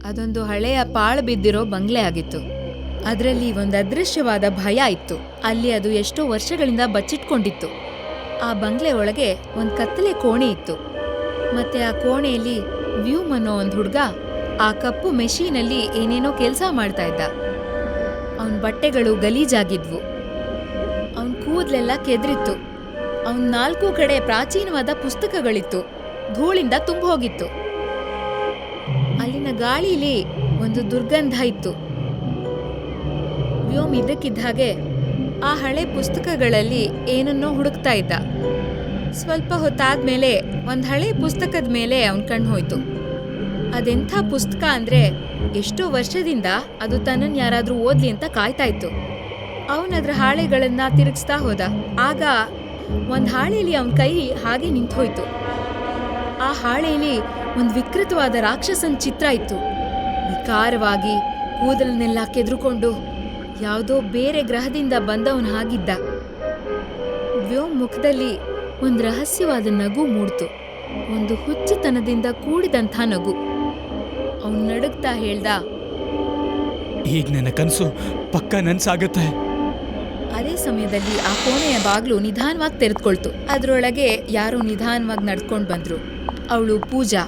ಅದೊಂದು ಹಳೆಯ ಪಾಳು ಬಿದ್ದಿರೋ ಬಂಗ್ಲೆ ಆಗಿತ್ತು. ಅದರಲ್ಲಿ ಒಂದು ಅದೃಶ್ಯವಾದ ಭಯ ಇತ್ತು. ಅಲ್ಲಿ ಅದು ಎಷ್ಟೋ ವರ್ಷಗಳಿಂದ ಬಚ್ಚಿಟ್ಕೊಂಡಿತ್ತು. ಆ ಬಂಗ್ಲೆ ಒಳಗೆ ಒಂದು ಕತ್ತಲೆ ಕೋಣೆ ಇತ್ತು. ಮತ್ತೆ ಆ ಕೋಣೆಯಲ್ಲಿ ವ್ಯೂಮ್ ಅನ್ನೋ ಒಂದು ಹುಡುಗ ಆ ಕಪ್ಪು ಮೆಷೀನಲ್ಲಿ ಏನೇನೋ ಕೆಲಸ ಮಾಡ್ತಾ ಇದ್ದ. ಅವನ ಬಟ್ಟೆಗಳು ಗಲೀಜಾಗಿದ್ವು. ಅವನ ಕೂದಲೆಲ್ಲ ಕೆದ್ರಿತ್ತು. ಅವನ 4 ಕಡೆ ಪ್ರಾಚೀನವಾದ ಪುಸ್ತಕಗಳಿತ್ತು. ಧೂಳಿಂದ ತುಂಬ ಹೋಗಿತ್ತು. ಅಲ್ಲಿನ ಗಾಳಿಲಿ ಒಂದು ದುರ್ಗಂಧ ಇತ್ತು. ವ್ಯೋಮ್ ಇದ್ದಕ್ಕಿದ್ದ ಹಾಗೆ ಆ ಹಳೆ ಪುಸ್ತಕಗಳಲ್ಲಿ ಏನನ್ನೋ ಹುಡುಕ್ತಾ ಇದ್ದ. ಸ್ವಲ್ಪ ಹೊತ್ತಾದ್ಮೇಲೆ ಒಂದು ಹಳೆ ಪುಸ್ತಕದ ಮೇಲೆ ಅವನ ಕಣ್ಣು ಹೋಯ್ತು. ಅದೆಂಥ ಪುಸ್ತಕ ಅಂದ್ರೆ ಎಷ್ಟೋ ವರ್ಷದಿಂದ ಅದು ತನ್ನನ್ನು ಯಾರಾದ್ರೂ ಓದ್ಲಿ ಅಂತ ಕಾಯ್ತಾ ಇತ್ತು. ಅವನದ್ರ ಹಾಳೆಗಳನ್ನ ತಿರುಗಿಸ್ತಾ ಹೋದ. ಆಗ ಒಂದು ಹಾಳೆಯಲ್ಲಿ ಅವನ ಕೈ ಹಾಗೆ ನಿಂತೋಯ್ತು. ಆ ಹಾಳೆಯಲ್ಲಿ ಒಂದು ವಿಕೃತವಾದ ರಾಕ್ಷಸನ ಚಿತ್ರ ಇತ್ತು. ವಿಕಾರವಾಗಿ ಕೂದಲನ್ನೆಲ್ಲ ಕೆದ್ರುಕೊಂಡು ಯಾವುದೋ ಬೇರೆ ಗ್ರಹದಿಂದ ಬಂದವನ ಹಾಗಿದ್ದ. ವ್ಯೋಮ್ ಮುಖದಲ್ಲಿ ಒಂದು ರಹಸ್ಯವಾದ ನಗು ಮೂಡ್ತು. ಒಂದು ಹುಚ್ಚುತನದಿಂದ ಕೂಡಿದಂಥ ನಗು. ಅವನು ನಡುಗ್ತಾ ಹೇಳ್ದ, ಈಗ ನನ್ನ ಕನಸು ಪಕ್ಕ ನನ್ಸಾಗತ್ತೆ. ಅದೇ ಸಮಯದಲ್ಲಿ ಆ ಕೋಣೆಯ ಬಾಗ್ಲು ನಿಧಾನವಾಗಿ ತೆರೆದುಕೊಳ್ತು. ಅದರೊಳಗೆ ಯಾರೋ ನಿಧಾನವಾಗಿ ನಡ್ಕೊಂಡು ಬಂದ್ರು. ಅವಳು ಪೂಜಾ,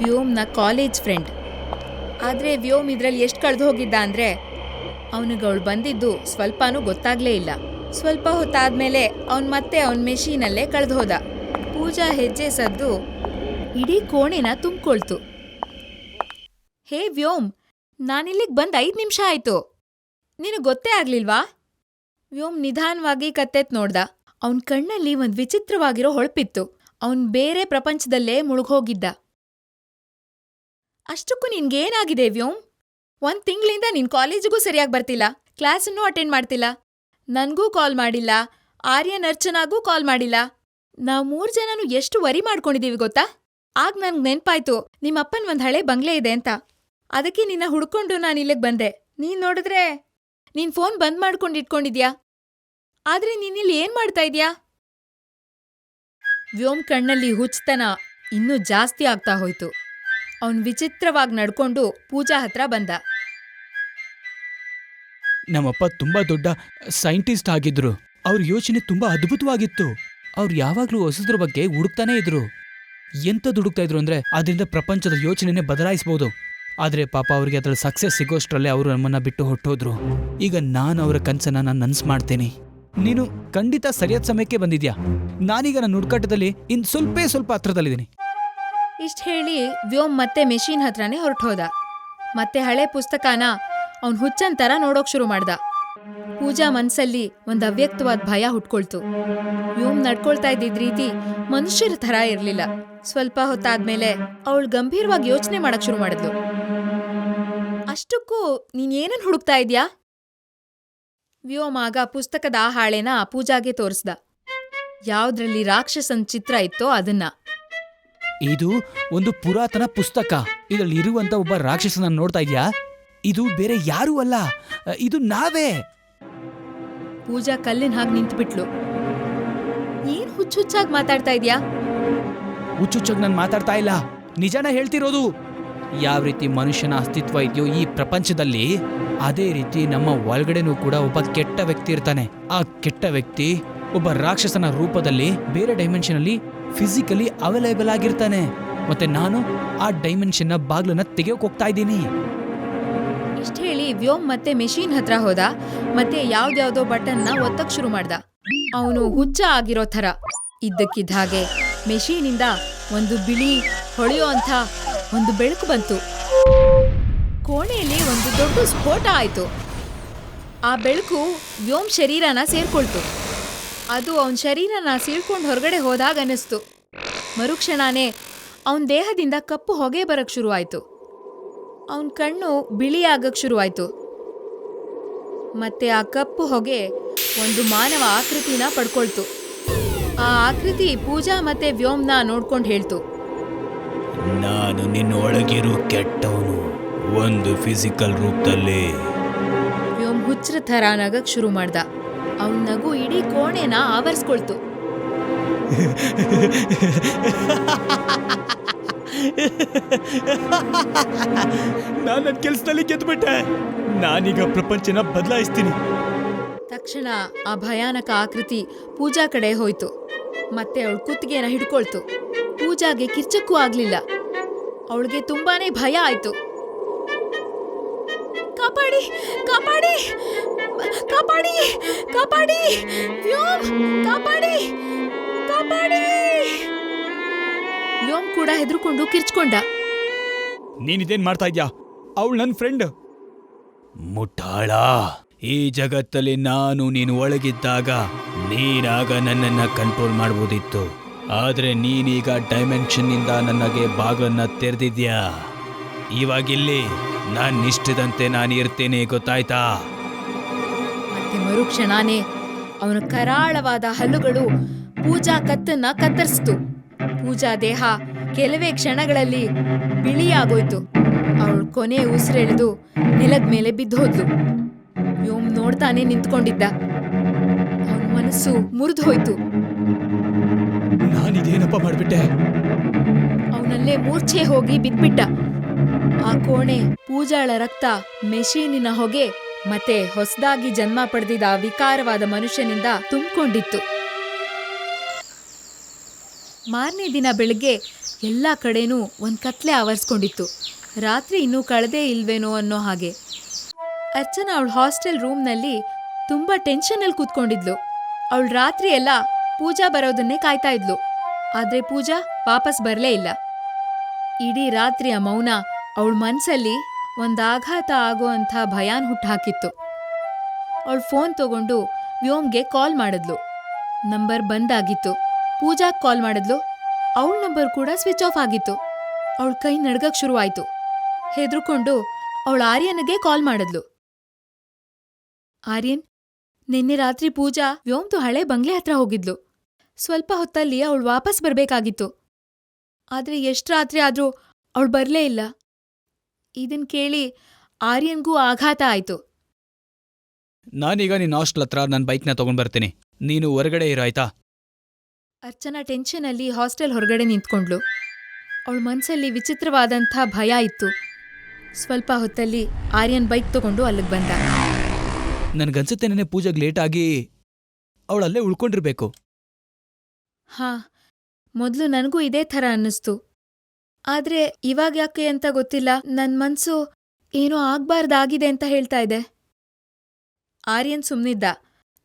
ವ್ಯೋಮ್ನ ಕಾಲೇಜ್ ಫ್ರೆಂಡ್. ಆದರೆ ವ್ಯೋಮ್ ಇದ್ರಲ್ಲಿ ಎಷ್ಟು ಕಳೆದು ಹೋಗಿದ್ದ ಅಂದರೆ ಅವನಿಗೆ ಅವಳು ಬಂದಿದ್ದು ಸ್ವಲ್ಪನೂ ಗೊತ್ತಾಗ್ಲೇ ಇಲ್ಲ. ಸ್ವಲ್ಪ ಹೊತ್ತಾದ್ಮೇಲೆ ಮತ್ತೆ ಅವನ ಮೆಷೀನಲ್ಲೇ ಕಳೆದು ಹೋದ. ಪೂಜಾ ಹೆಜ್ಜೆ ಸದ್ದು ಇಡೀ ಕೋಣೆನ ತುಂಬಿಕೊಳ್ತು. ಹೇ ವ್ಯೋಮ್, ನಾನಿಲ್ಲಿಗೆ ಬಂದು 5 ನಿಮಿಷ ಆಯ್ತು. ನಿನಗೆ ಗೊತ್ತೇ ಆಗ್ಲಿಲ್ವಾ? ವ್ಯೋಮ್ ನಿಧಾನವಾಗಿ ಕತ್ತೆತ್ ನೋಡ್ದ. ಅವನ ಕಣ್ಣಲ್ಲಿ ಒಂದು ವಿಚಿತ್ರವಾಗಿರೋ ಹೊಳಪಿತ್ತು. ಅವನ್ ಬೇರೆ ಪ್ರಪಂಚದಲ್ಲೇ ಮುಳುಗೋಗಿದ್ದ. ಅಷ್ಟಕ್ಕೂ ನಿನ್ಗೇನಾಗಿದೆ ವ್ಯೋಮ್? 1 ತಿಂಗಳಿಂದ ನಿನ್ ಕಾಲೇಜಿಗೂ ಸರಿಯಾಗಿ ಬರ್ತಿಲ್ಲ, ಕ್ಲಾಸನ್ನೂ ಅಟೆಂಡ್ ಮಾಡ್ತಿಲ್ಲ, ನನ್ಗೂ ಕಾಲ್ ಮಾಡಿಲ್ಲ, ಆರ್ಯನ್ ಅರ್ಚನಾಗೂ ಕಾಲ್ ಮಾಡಿಲ್ಲ. ನಾವ್ 3 ಜನನೂ ಎಷ್ಟು ವರಿ ಮಾಡ್ಕೊಂಡಿದೀವಿ ಗೊತ್ತಾ? ಆಗ ನನ್ಗೆ ನೆನ್ಪಾಯ್ತು ನಿಮ್ಮಪ್ಪನ್ ಒಂದ್ ಹಳೆ ಬಂಗ್ಲೆ ಇದೆ ಅಂತ. ಅದಕ್ಕೆ ನಿನ್ನ ಹುಡ್ಕೊಂಡು ನಾನು ಇಲ್ಲಿಗೆ ಬಂದೆ. ನೀನ್ ನೋಡಿದ್ರೆ ನೀನ್ ಫೋನ್ ಬಂದ್ ಮಾಡ್ಕೊಂಡು ಇಟ್ಕೊಂಡಿದ್ಯಾ. ಆದ್ರೆ ನೀನಿಲ್ಲಿ ಏನ್ ಮಾಡ್ತಾ ಇದ್ಯಾ? ವ್ಯೋಮ್ ಕಣ್ಣಲ್ಲಿ ಹುಚ್ಚತನ ಇನ್ನೂ ಜಾಸ್ತಿ ಆಗ್ತಾ ಹೋಯ್ತು. ಅವನ್ ವಿಚಿತ್ರವಾಗಿ ನಡ್ಕೊಂಡು ಪೂಜಾ ಹತ್ರ ಬಂದ. ನಮ್ಮಪ್ಪ ತುಂಬಾ ದೊಡ್ಡ ಸೈಂಟಿಸ್ಟ್ ಆಗಿದ್ರು. ಅವ್ರ ಯೋಚನೆ ತುಂಬಾ ಅದ್ಭುತವಾಗಿತ್ತು. ಅವ್ರು ಯಾವಾಗ್ಲೂ ಹೊಸದ್ರ ಬಗ್ಗೆ ಹುಡುಕ್ತಾನೇ ಇದ್ರು. ಎಂತ ಹುಡುಕ್ತಾ ಇದ್ರು ಅಂದ್ರೆ ಅದರಿಂದ ಪ್ರಪಂಚದ ಯೋಚನೆನೇ ಬದಲಾಯಿಸಬಹುದು. ಆದ್ರೆ ಪಾಪ ಅವ್ರಿಗೆ ಅದ್ರಲ್ಲಿ ಸಕ್ಸಸ್ ಸಿಗೋಷ್ಟ್ರಲ್ಲೇ ಅವರು ನಮ್ಮನ್ನ ಬಿಟ್ಟು ಹೊಟ್ಟೋದ್ರು. ಈಗ ನಾನು ಅವರ ಕನ್ಸನ್ನ ನಾನು ನನ್ಸ್ ಮಾಡ್ತೇನೆ. ನೀನು ಖಂಡಿತ ಸರಿಯಾದ ಸಮಯಕ್ಕೆ ಬಂದಿದ್ಯಾ. ನಾನೀಗ ನನ್ನ ಹುಡುಕಾಟದಲ್ಲಿ ಸ್ವಲ್ಪ ಹತ್ರದಲ್ಲಿದ್ದೀನಿ. ಇಷ್ಟ ಹೇಳಿ ವ್ಯೋಮ್ ಮತ್ತೆ ಮೆಷಿನ್ ಹತ್ರನೇ ಹೊರಟೋದ. ಮತ್ತೆ ಹಳೆ ಪುಸ್ತಕನ ಅವ್ನ್ ಹುಚ್ಚಂತರ ನೋಡೋಕ್ ಶುರು ಮಾಡ್ದ. ಪೂಜಾ ಮನ್ಸಲ್ಲಿ ಒಂದ್ ಅವ್ಯಕ್ತವಾದ ಭಯ ಹುಟ್ಕೊಳ್ತು. ವ್ಯೋಮ್ ನಡ್ಕೊಳ್ತಾ ಇದ್ದಿದ್ ರೀತಿ ಮನುಷ್ಯರ ಥರ ಇರ್ಲಿಲ್ಲ. ಸ್ವಲ್ಪ ಹೊತ್ತಾದ್ಮೇಲೆ ಅವಳು ಗಂಭೀರವಾಗಿ ಯೋಚನೆ ಮಾಡಕ್ ಶುರು ಮಾಡಿದ್ಲು. ಅಷ್ಟಕ್ಕೂ ನೀನ್ ಏನನ್ ಹುಡುಕ್ತಾ ಇದ್ಯಾ? ವ್ಯೋಮ್ ಆಗ ಪುಸ್ತಕದ ಆ ಹಾಳೆನ ಪೂಜಾಗೆ ತೋರಿಸ್ದ. ಯಾವ್ದ್ರಲ್ಲಿ ರಾಕ್ಷಸನ್ ಚಿತ್ರ ಇತ್ತೋ ಅದನ್ನ. ಇದು ಒಂದು ಪುರಾತನ ಪುಸ್ತಕ. ಇದರಲ್ಲಿ ಇರುವಂತ ಒಬ್ಬ ರಾಕ್ಷಸನ ನೋಡ್ತಾ ಇದ್ಯಾ? ಇದು ಬೇರೆ ಯಾರೂ ಅಲ್ಲ, ಇದು ನಾವೇ. ಪೂಜಾ ಕಲ್ಲಿನ ಹಾಗೆ ನಿಂತ್ಬಿಟ್ಲು. ಏನ್ ಹುಚ್ಚುಚ್ಚಾಗಿ ಮಾತಾಡ್ತಾ ಇದ್ಯಾ? ಹುಚ್ಚುಚ್ಚಾಗಿ ನಾನು ಮಾತಾಡ್ತಾ ಇಲ್ಲ, ನಿಜಾನ ಹೇಳ್ತಿರೋದು. ಯಾವ ರೀತಿ ಮನುಷ್ಯನ ಅಸ್ತಿತ್ವ ಇದೆಯೋ ಈ ಪ್ರಪಂಚದಲ್ಲಿ, ಅದೇ ರೀತಿ ನಮ್ಮ ಒಳಗಡೆನೂ ಕೂಡ ಒಬ್ಬ ಕೆಟ್ಟ ವ್ಯಕ್ತಿ ಇರ್ತಾನೆ. ಆ ಕೆಟ್ಟ ವ್ಯಕ್ತಿ ಒಬ್ಬ ರಾಕ್ಷಸನ ರೂಪದಲ್ಲಿ ಬೇರೆ ಡೈಮೆನ್ಷನ್ ಅಲ್ಲಿ ಫಿಸಿಕಲಿ ಅವೈಲೇಬಲ್ ಆಗಿರ್ತಾನೆ. ಮತ್ತೆ ನಾನು ಆ ಡೈಮೆನ್ಷನ್ನ ಬಾಗ್ಲನ್ನ ತೆಗೆಯೋಕ್ ಹೋಗ್ತಾ ಇದ್ದೀನಿ. ಇಷ್ಟ ಹೇಳಿ ವ್ಯೋಮ್ ಮತ್ತೆ ಮೆಷಿನ್ ಹತ್ರ ಹೋದ. ಮತ್ತೆ ಯಾವ್ದ್ಯಾವ್ದೋ ಬಟನ್ನ ಒತ್ತಕ್ ಶುರು ಮಾಡ್ದ. ಅವನು ಹುಚ್ಚ ಆಗಿರೋ ಥರ. ಇದ್ದಕ್ಕಿದ್ದ ಹಾಗೆ ಮೆಷೀನಿಂದ ಒಂದು ಬಿಳಿ ಹೊಳೆಯೋ ಅಂಥ ಒಂದು ಬೆಳಕು ಬಂತು. ಕೋಣೆಯಲ್ಲಿ ಒಂದು ದೊಡ್ಡ ಸ್ಫೋಟ ಆಯ್ತು. ಆ ಬೆಳಕು ವ್ಯೋಮ್ ಶರೀರನ ಸೇರ್ಕೊಳ್ತು. ಅದು ಅವನ ಶರೀರನ ಸೀಳ್ಕೊಂಡು ಹೊರಗಡೆ ಹೋದಾಗ ಅನ್ನಿಸ್ತು. ಮರುಕ್ಷಣನೇ ಅವನ ದೇಹದಿಂದ ಕಪ್ಪು ಹೊಗೆ ಬರಕ್ ಶುರುವಾಯ್ತು. ಅವನ ಕಣ್ಣು ಬಿಳಿಯಾಗಕ್ ಶುರುವಾಯ್ತು. ಮತ್ತೆ ಆ ಕಪ್ಪು ಹೊಗೆ ಒಂದು ಮಾನವ ಆಕೃತಿನ ಪಡ್ಕೊಳ್ತು. ಆ ಆಕೃತಿ ಪೂಜಾ ಮತ್ತೆ ವ್ಯೋಮ್ನ ನೋಡ್ಕೊಂಡು ಹೇಳ್ತು, ನಾನು ನಿನ್ನ ಒಳಗಿರೋ ಕೆಟ್ಟವನು, ಒಂದು ಫಿಸಿಕಲ್ ರೂಪದಲ್ಲಿ. ವ್ಯೋಮ್ ಹುಚ್ಚರ ಥರ ನಗಕ್ ಶುರು ಮಾಡ್ದ. ಅವನ ನಗು ಇಡೀ ಕೋಣೆನ ಆವರಿಸ್ಕೊಳ್ತು. ನಾನು ನನ್ನ ಕೆಲಸದಲ್ಲಿ ಗೆದ್ಬಿಟ್ಟೆ. ನಾನೀಗ ಪ್ರಪಂಚನ ಬದಲಾಯಿಸ್ತೀನಿ. ತಕ್ಷಣ ಆ ಭಯಾನಕ ಆಕೃತಿ ಪೂಜಾ ಕಡೆ ಹೋಯ್ತು. ಮತ್ತೆ ಅವಳು ಕುತ್ತಿಗೆನ ಹಿಡ್ಕೊಳ್ತು. ಪೂಜಾಗೆ ಕಿರ್ಚಕ್ಕೂ ಆಗ್ಲಿಲ್ಲ. ಅವಳಿಗೆ ತುಂಬಾನೇ ಭಯ ಆಯ್ತು. ಕಾಪಾಡಿ ಕಾಪಾಡಿ ಕಾಪಾಡಿ ಕಾಪಾಡಿ ವ್ಯೋಮ್, ಕಾಪಾಡಿ ಕಾಪಾಡಿ. ವ್ಯೋಮ್ ಕೂಡ ಹೆದರ್ಕೊಂಡು ಕಿರ್ಚ್ಕೊಂಡ. ನೀನಿದೇನ್ ಮಾಡ್ತಾ ಇದ್ಯಾ? ಅವಳು ನನ್ನ ಫ್ರೆಂಡ್. ಮುಟ್ಟಾಳ, ಈ ಜಗತ್ತಲ್ಲಿ ನಾನು ನೀನು ಒಳಗಿದ್ದಾಗ ನೀನಾಗ ನನ್ನನ್ನ ಕಂಟ್ರೋಲ್ ಮಾಡ್ಬೋದಿತ್ತು. ಆದ್ರೆ ನೀನೀಗ ಡೈಮೆನ್ಷನ್ನಿಂದ ನನಗೆ ಬಾಗ್ಲನ್ನ ತೆರೆದಿದ್ಯಾ. ಇವಾಗಿಲ್ಲಿ ನಾನ್ ಇಷ್ಟದಂತೆ ನಾನು ಇರ್ತೇನೆ, ಗೊತ್ತಾಯ್ತಾ? ಮತ್ತೆ ಮರುಕ್ಷಣಾನೇ ಅವನ ಕರಾಳವಾದ ಹಲ್ಲುಗಳು ಪೂಜಾ ಕತ್ತನ್ನ ಕತ್ತರಿಸಿತು. ಪೂಜಾ ದೇಹ ಕೆಲವೇ ಕ್ಷಣಗಳಲ್ಲಿ ಬಿಳಿಯಾಗೋಯ್ತು. ಅವಳು ಕೊನೆ ಉಸಿರೆಳೆದು ನೆಲದ ಮೇಲೆ ಬಿದ್ದೋದ್ಲು. ವ್ಯೋಮ್ ನೋಡ್ತಾನೆ ನಿಂತ್ಕೊಂಡಿದ್ದ. ಅವನ ಮನಸ್ಸು ಮುರಿದು ಹೋಯ್ತು. ನಾನಿದೇನಪ್ಪ ಮಾಡ್ಬಿಟ್ಟೆ? ಅವನಲ್ಲೇ ಮೂರ್ಛೆ ಹೋಗಿ ಬಿದ್ಬಿಟ್ಟ. ಆ ಕೋಣೆ ಪೂಜಾಳ ರಕ್ತ, ಮೆಷೀನಿನ ಹೊಗೆ ಮತ್ತೆ ಹೊಸದಾಗಿ ಜನ್ಮ ಪಡೆದಿದ್ದ ವಿಕಾರವಾದ ಮನುಷ್ಯನಿಂದ ತುಂಬಿಕೊಂಡಿತ್ತು. ಮಾರನೇ ದಿನ ಬೆಳಗ್ಗೆ ಎಲ್ಲ ಕಡೆನೂ ಒಂದ್ ಕತ್ಲೆ ಆವರಿಸ್ಕೊಂಡಿತ್ತು. ರಾತ್ರಿ ಇನ್ನೂ ಕಳೆದೇ ಇಲ್ವೇನೋ ಅನ್ನೋ ಹಾಗೆ. ಅರ್ಚನಾ ಅವಳ ಹಾಸ್ಟೆಲ್ ರೂಮ್ನಲ್ಲಿ ತುಂಬಾ ಟೆನ್ಷನಲ್ಲಿ ಕೂತ್ಕೊಂಡಿದ್ಲು. ಅವಳು ರಾತ್ರಿ ಎಲ್ಲ ಪೂಜಾ ಬರೋದನ್ನೇ ಕಾಯ್ತಾ ಇದ್ಲು. ಆದ್ರೆ ಪೂಜಾ ವಾಪಸ್ ಬರಲೇ ಇಲ್ಲ. ಇಡೀ ರಾತ್ರಿಯ ಮೌನ ಅವಳ ಮನ್ಸಲ್ಲಿ ಒಂದಾಘಾತ ಆಗೋ ಅಂಥ ಭಯಾನ್ ಹುಟ್ಟಾಕಿತ್ತು. ಅವಳು ಫೋನ್ ತಗೊಂಡು ವ್ಯೋಮ್ಗೆ ಕಾಲ್ ಮಾಡಿದ್ಲು. ನಂಬರ್ ಬಂದಾಗಿತ್ತು. ಪೂಜಾಗ್ ಕಾಲ್ ಮಾಡಿದ್ಲು. ಅವಳ ನಂಬರ್ ಕೂಡ ಸ್ವಿಚ್ ಆಫ್ ಆಗಿತ್ತು. ಅವಳ ಕೈ ನಡ್ಗಕ್ ಶುರುವಾಯ್ತು. ಹೆದರ್ಕೊಂಡು ಅವಳು ಆರ್ಯನ್ಗೆ ಕಾಲ್ ಮಾಡಿದ್ಲು. ಆರ್ಯನ್, ನಿನ್ನೆ ರಾತ್ರಿ ಪೂಜಾ ವ್ಯೋಮ್ದು ಹಳೆ ಬಂಗ್ಲೆ ಹತ್ರ ಹೋಗಿದ್ಲು. ಸ್ವಲ್ಪ ಹೊತ್ತಲ್ಲಿ ಅವಳು ವಾಪಸ್ ಬರ್ಬೇಕಾಗಿತ್ತು. ಆದ್ರೆ ಎಷ್ಟ್ ರಾತ್ರಿ ಆದ್ರೂ ಅವಳು ಬರ್ಲೇ ಇಲ್ಲ. ಇದನ್ ಕೇಳಿ ಆರ್ಯನ್ಗೂ ಆಘಾತ ಆಯ್ತು. ನಾನೀಗ ನಿನ್ನ ಹಾಸ್ಟೆಲ್ ಹತ್ರ ನನ್ನ ಬೈಕ್ನ ತಗೊಂಡ್ಬರ್ತೀನಿ. ನೀನು ಹೊರಗಡೆ ಇರೋ, ಆಯ್ತಾ? ಅರ್ಚನಾ ಟೆನ್ಷನಲ್ಲಿ ಹಾಸ್ಟೆಲ್ ಹೊರಗಡೆ ನಿಂತ್ಕೊಂಡ್ಲು. ಅವಳ ಮನ್ಸಲ್ಲಿ ವಿಚಿತ್ರವಾದಂಥ ಭಯ ಇತ್ತು. ಸ್ವಲ್ಪ ಹೊತ್ತಲ್ಲಿ ಆರ್ಯನ್ ಬೈಕ್ ತಗೊಂಡು ಅಲ್ಲಿಗೆ ಬಂದ. ನನ್ಗನ್ಸುತ್ತೆ ನೆನೆ ಪೂಜೆಗೆ ಲೇಟ್ ಆಗಿ ಅವಳಲ್ಲೇ ಉಳ್ಕೊಂಡಿರ್ಬೇಕು. ಹಾ, ಮೊದಲು ನನಗೂ ಇದೇ ಥರ ಅನ್ನಿಸ್ತು. ಆದ್ರೆ ಇವಾಗ ಯಾಕೆ ಅಂತ ಗೊತ್ತಿಲ್ಲ, ನನ್ ಮನ್ಸು ಏನೋ ಆಗ್ಬಾರ್ದಾಗಿದೆ ಅಂತ ಹೇಳ್ತಾ ಇದೆ. ಆರ್ಯನ್ ಸುಮ್ನಿದ್ದ.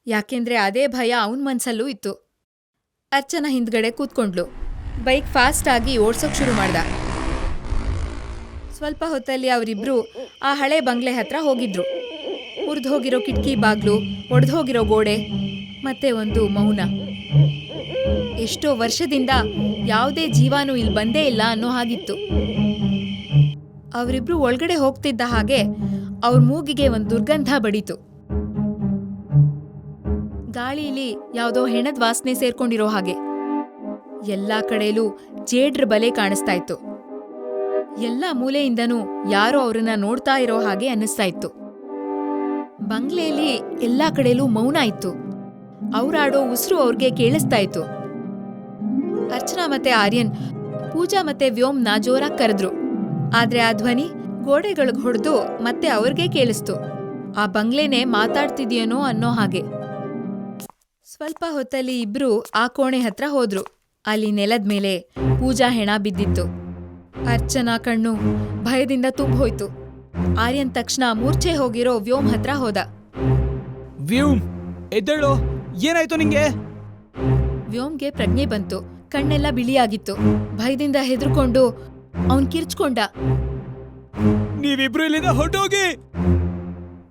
ಯಾಕೆಂದ್ರೆ ಅದೇ ಭಯ ಅವನ್ ಮನ್ಸಲ್ಲೂ ಇತ್ತು. ಅರ್ಚನಾ ಹಿಂದ್ಗಡೆ ಕೂತ್ಕೊಂಡ್ಲು. ಬೈಕ್ ಫಾಸ್ಟ್ ಆಗಿ ಓಡ್ಸೋಕ್ ಶುರು ಮಾಡ್ದ. ಸ್ವಲ್ಪ ಹೊತ್ತಲ್ಲಿ ಅವರಿಬ್ರು ಆ ಹಳೆ ಬಂಗ್ಲೆ ಹತ್ರ ಹೋಗಿದ್ರು. ಮುರಿದೋಗಿರೋ ಕಿಟಕಿ ಬಾಗ್ಲು, ಒಡೆದೋಗಿರೋ ಗೋಡೆ, ಮತ್ತೆ ಒಂದು ಮೌನ. ಎಷ್ಟೋ ವರ್ಷದಿಂದ ಯಾವುದೇ ಜೀವಾನೂ ಇಲ್ಲಿ ಬಂದೇ ಇಲ್ಲ ಅನ್ನೋ ಹಾಗಿತ್ತು. ಅವರಿಬ್ರು ಒಳಗಡೆ ಹೋಗ್ತಿದ್ದ ಹಾಗೆ ಅವ್ರ ಮೂಗಿಗೆ ಒಂದು ದುರ್ಗಂಧ ಬಡೀತು. ಗಾಳಿಲಿ ಯಾವುದೋ ಹೆಣದ ವಾಸನೆ ಸೇರ್ಕೊಂಡಿರೋ ಹಾಗೆ. ಎಲ್ಲಾ ಕಡೆಲೂ ಜೇಡ್ರ ಬಲೆ ಕಾಣಿಸ್ತಾ ಇತ್ತು. ಎಲ್ಲ ಮೂಲೆಯಿಂದನೂ ಯಾರೋ ಅವ್ರನ್ನ ನೋಡ್ತಾ ಇರೋ ಹಾಗೆ ಅನ್ನಿಸ್ತಾ ಇತ್ತು. ಬಂಗ್ಲೆಯಲ್ಲಿ ಎಲ್ಲಾ ಕಡೆಲೂ ಮೌನ ಇತ್ತು. ಅವ್ರಾಡೋ ಉಸಿರು ಅವ್ರಿಗೆ ಕೇಳಿಸ್ತಾ ಇತ್ತು. ಅರ್ಚನಾ ಮತ್ತೆ ಆರ್ಯನ್ ಪೂಜಾ ಮತ್ತೆ ವ್ಯೋಮ್ನ ಜೋರಾಗಿ ಕರೆದ್ರು. ಆದ್ರೆ ಆ ಧ್ವನಿ ಗೋಡೆಗಳಿಗೆ ಹೊಡೆದು ಮತ್ತೆ ಅವ್ರಿಗೆ ಕೇಳಿಸ್ತು. ಆ ಬಂಗ್ಲೆನೇ ಮಾತಾಡ್ತಿದ್ಯೇನೋ ಅನ್ನೋ ಹಾಗೆ. ಸ್ವಲ್ಪ ಹೊತ್ತಲ್ಲಿ ಇಬ್ರು ಆ ಕೋಣೆ ಹತ್ರ ಹೋದ್ರು. ಅಲ್ಲಿ ನೆಲದ ಮೇಲೆ ಪೂಜಾ ಹೆಣ ಬಿದ್ದಿತ್ತು. ಅರ್ಚನಾ ಕಣ್ಣು ಭಯದಿಂದ ತುಂಬೋಯ್ತು. ಆರ್ಯನ್ ತಕ್ಷಣ ಮೂರ್ಛೆ ಹೋಗಿರೋ ವ್ಯೋಮ್ ಹತ್ರ ಹೋದ. ವ್ಯೋಮ್, ಎದ್ದೇಳು, ಏನಾಯ್ತು ನಿಂಗೆ? ವ್ಯೋಮ್ಗೆ ಪ್ರಜ್ಞೆ ಬಂತು. ಕಣ್ಣೆಲ್ಲ ಬಿಳಿಯಾಗಿತ್ತು. ಭಯದಿಂದ ಹೆದರ್ಕೊಂಡು ಅವನ್ ಕಿರ್ಚ್ಕೊಂಡ. ನೀವಿಬ್ರು ಇಲ್ಲಿಂದ ಹೊರಟೋಗಿ.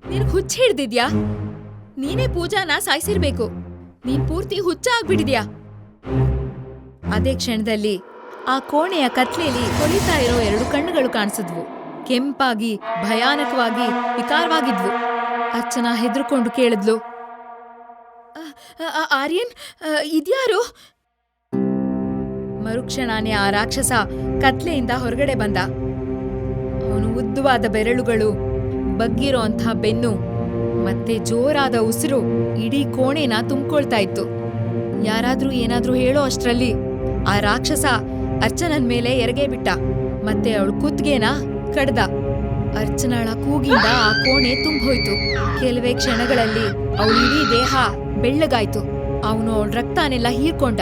ನಿನಗ್ ಹುಚ್ಚ ಹಿಡ್ದಿದ್ಯಾ? ನೀನೇ ಪೂಜಾನ ಸಾಯ್ಸಿರ್ಬೇಕು. ನೀನ್ ಪೂರ್ತಿ ಹುಚ್ಚ ಆಗ್ಬಿಟ್ಟಿದ್ಯಾ. ಅದೇ ಕ್ಷಣದಲ್ಲಿ ಆ ಕೋಣೆಯ ಕತ್ಲೆಯಲ್ಲಿ ಹೊಳಿತಾ ಇರೋ 2 ಕಣ್ಣುಗಳು ಕಾಣಿಸಿದ್ವು. ಕೆಂಪಾಗಿ, ಭಯಾನಕವಾಗಿ, ವಿಕಾರವಾಗಿದ್ವು. ಅರ್ಚನಾ ಹೆದರ್ಕೊಂಡು ಕೇಳಿದ್ಲು, ಆರ್ಯನ್, ಇದ್ಯಾರು? ಮರುಕ್ಷಣಾನೇ ಆ ರಾಕ್ಷಸ ಕತ್ಲೆಯಿಂದ ಹೊರಗಡೆ ಬಂದ. ಅವನು ಉದ್ದವಾದ ಬೆರಳುಗಳು, ಬಗ್ಗಿರೋ ಅಂಥ ಬೆನ್ನು ಮತ್ತೆ ಜೋರಾದ ಉಸಿರು ಇಡೀ ಕೋಣೆನ ತುಂಬಿಕೊಳ್ತಾ ಇತ್ತು. ಯಾರಾದ್ರೂ ಏನಾದ್ರೂ ಹೇಳೋ ಅಷ್ಟ್ರಲ್ಲಿ ಆ ರಾಕ್ಷಸ ಅರ್ಚನನ್ ಮೇಲೆ ಎರಗೇ ಬಿಟ್ಟ ಮತ್ತೆ ಅವಳು ಕುತ್ತಿಗೆನ ಕಡ್ದ. ಅರ್ಚನಾಳ ಕೂಗಿಂದ ಆ ಕೋಣೆ ತುಂಬೋಯ್ತು. ಕೆಲವೇ ಕ್ಷಣಗಳಲ್ಲಿ ಅವಳ ಇಡೀ ದೇಹ ಬೆಳ್ಳಗಾಯ್ತು. ಅವನು ಅವಳ ರಕ್ತನೆಲ್ಲ ಹೀರ್ಕೊಂಡ.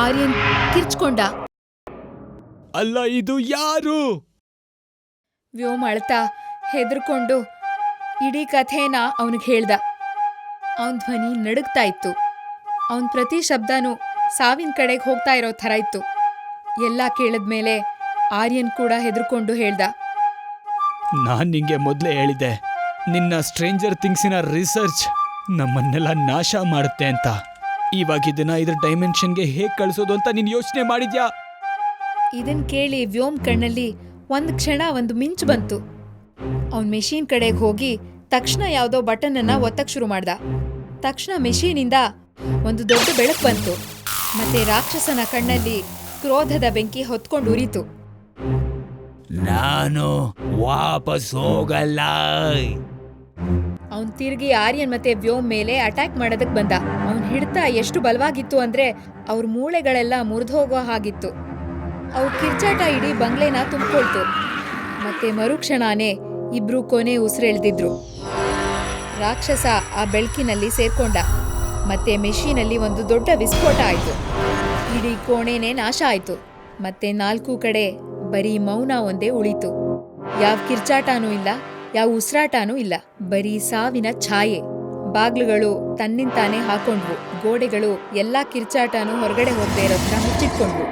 ಆರ್ಯನ್ ಕಿರ್ಚ್ಕೊಂಡ. ಅಲ್ಲ, ಇದು ಯಾರು? ವ್ಯೋಮ್ ಅಳ್ತಾ ಹೆದರ್ಕೊಂಡು ಇಡೀ ಕಥೆನ ಅವನಿಗೆ ಹೇಳ್ದ. ಅವನ್ ಧ್ವನಿ ನಡುಗ್ತಾ ಇತ್ತು. ಅವನ್ ಪ್ರತಿ ಶಬ್ದನೂ ಸಾವಿನ ಕಡೆಗೆ ಹೋಗ್ತಾ ಇರೋ ಥರ ಇತ್ತು. ಎಲ್ಲ ಕೇಳಿದ್ಮೇಲೆ ಆರ್ಯನ್ ಕೂಡ ಹೆದರ್ಕೊಂಡು ಹೇಳ್ದ, ನಾನ್ ನಿಂಗೆ ಮೊದ್ಲೇ ಹೇಳಿದ್ದೆ, ನಿನ್ನ ಸ್ಟ್ರೇಂಜರ್ ಥಿಂಗ್ಸಿನ ರಿಸರ್ಚ್ ನಮ್ಮನ್ನೆಲ್ಲ ನಾಶ ಮಾಡುತ್ತೆ ಅಂತ. ಇವಾಗ ಇದನ್ನ ಇದ್ರ ಡೈಮೆನ್ಷನ್ಗೆ ಹೇಗ್ ಕಳಿಸೋದು ಅಂತ ನೀನ್ ಯೋಚನೆ ಮಾಡಿದ್ಯಾ? ಇದನ್ ಕೇಳಿ ವ್ಯೋಮ್ ಕಣ್ಣಲ್ಲಿ ಒಂದ್ ಕ್ಷಣ ಒಂದು ಮಿಂಚು ಬಂತು. ಅವನ್ ಮೆಷೀನ್ ಕಡೆಗೆ ಹೋಗಿ ತಕ್ಷಣ ಯಾವುದೋ ಬಟನ್ ಅನ್ನ ಒತ್ತಕ್ ಶುರು ಮಾಡ್ದ. ತಕ್ಷಣ ಮೆಷೀನಿಂದ ಒಂದು ದೊಡ್ಡ ಬೆಳಕು ಬಂತು. ಮತ್ತೆ ರಾಕ್ಷಸನ ಕಣ್ಣಲ್ಲಿ ಕ್ರೋಧದ ಬೆಂಕಿ ಹೊತ್ಕೊಂಡು ಉರಿತು. ನಾನು ವಾಪಸ್ ಹೋಗಲ್ಲ. ಅವನ್ ತಿರುಗಿ ಆರ್ಯನ್ ಮತ್ತೆ ವ್ಯೋಮ್ ಮೇಲೆ ಅಟ್ಯಾಕ್ ಮಾಡೋದಕ್ ಬಂದ. ಅವನ್ ಹಿಡ್ತ ಎಷ್ಟು ಬಲವಾಗಿತ್ತು ಅಂದ್ರೆ ಅವ್ರ ಮೂಳೆಗಳೆಲ್ಲ ಮುರಿದೋಗೋ ಹಾಗಿತ್ತು. ಅವ್ರ ಕಿರ್ಚಾಟ ಇಡೀ ಬಂಗ್ಲೆನ ತುಂಬಿಕೊಳ್ತು. ಮತ್ತೆ ಮರುಕ್ಷಣನೇ ಇಬ್ರು ಕೊನೆ ಉಸಿರೆಳ್ದಿದ್ರು. ರಾಕ್ಷಸ ಆ ಬೆಳಕಿನಲ್ಲಿ ಸೇರ್ಕೊಂಡ. ಮತ್ತೆ ಮೆಷೀನಲ್ಲಿ ಒಂದು ದೊಡ್ಡ ವಿಸ್ಫೋಟ ಆಯ್ತು. ಇಡೀ ಕೋಣೆನೇ ನಾಶ ಆಯ್ತು. ಮತ್ತೆ 4 ಕಡೆ ಬರೀ ಮೌನ ಒಂದೇ ಉಳಿತು. ಯಾವ ಕಿರ್ಚಾಟನೂ ಇಲ್ಲ, ಯಾವ ಉಸಿರಾಟನೂ ಇಲ್ಲ, ಬರೀ ಸಾವಿನ ಛಾಯೆ. ಬಾಗ್ಲುಗಳು ತನ್ನಿಂತಾನೆ ಹಾಕೊಂಡ್ವು. ಗೋಡೆಗಳು ಎಲ್ಲಾ ಕಿರ್ಚಾಟನೂ ಹೊರಗಡೆ ಹೋಗದೆ ಇರೋ ಥರ ಮುಚ್ಚಿಟ್ಕೊಂಡ್ವು.